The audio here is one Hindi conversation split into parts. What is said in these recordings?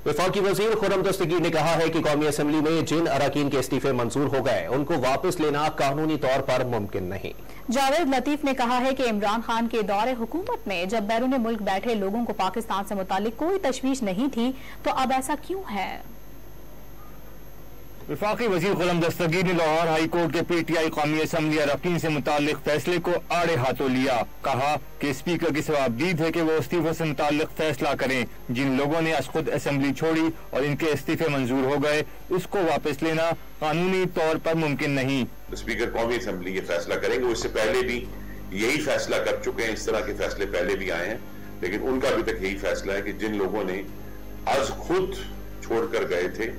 वफाकी वजीर खुर्रम दस्तगीर ने कहा है कि कौमी असम्बली में जिन अरकान के इस्तीफे मंजूर हो गए उनको वापस लेना कानूनी तौर पर मुमकिन नहीं। जावेद लतीफ ने कहा है कि इमरान खान के दौरे हुकूमत में जब बैरून मुल्क बैठे लोगों को पाकिस्तान से मुतालिक कोई तशवीश नहीं थी तो अब ऐसा क्यों है। वफाकी वजीर खुर्रम दस्तगीर ने लाहौर हाई कोर्ट के पीटीआई कौमी असम्बली अरकान से मुतालिक फैसले को आड़े हाथों लिया। कहा कि स्पीकर की सवाबदीद है कि वो इस्तीफे से मुतालिक फैसला करें। जिन लोगों ने खुद असम्बली छोड़ी और इनके इस्तीफे मंजूर हो गए उसको वापस लेना कानूनी तौर पर मुमकिन नहीं। स्पीकर कौमी असम्बली ये फैसला करेंगे। वो इससे पहले भी यही फैसला कर चुके हैं, इस तरह के फैसले पहले भी आए हैं, लेकिन उनका अभी तक यही फैसला है कि जिन लोगों ने आज खुद छोड़कर गए थे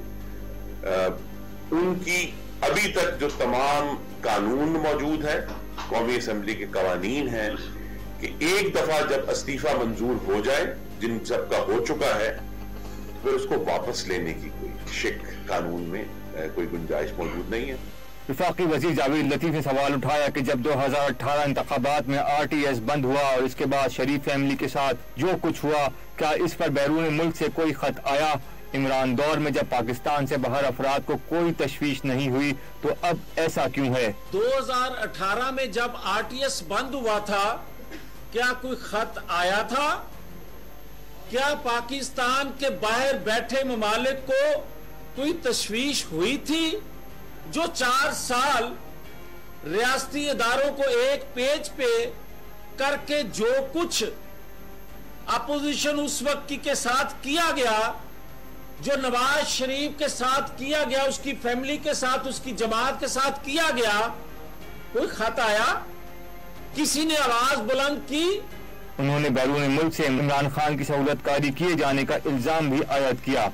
उनकी अभी तक जो तमाम कानून मौजूद है, कौमी असम्बली के कवानीन हैं कि एक दफा जब इस्तीफा मंजूर हो जाए, जिन सबका हो चुका है, फिर उसको वापस लेने की कोई शिक कानून में कोई गुंजाइश मौजूद नहीं है। वफाकी वजीर जावेद लतीफ ने सवाल उठाया कि जब 2018 इंतखाबात में RTS बंद हुआ और इसके बाद शरीफ फैमिली के साथ जो कुछ हुआ, क्या इस पर बैरून मुल्क से कोई खत आया? इमरान दौर में जब पाकिस्तान से बाहर अफराद को कोई तशवीश नहीं हुई तो अब ऐसा क्यों है? 2018 में जब RTS बंद हुआ था क्या कोई खत आया था? क्या पाकिस्तान के बाहर बैठे ममालिक को कोई तशवीश हुई थी? जो 4 साल रियासती इदारों को एक पेज पे करके जो कुछ अपोजिशन उस वक्त के साथ किया गया, जो नवाज शरीफ के साथ किया गया, उसकी फैमिली के साथ, उसकी जमात के साथ किया गया, कोई खत आया? किसी ने आवाज बुलंद की? उन्होंने बैरून मुल्क से इमरान खान की सहूलतकारी किए जाने का इल्जाम भी आयद किया।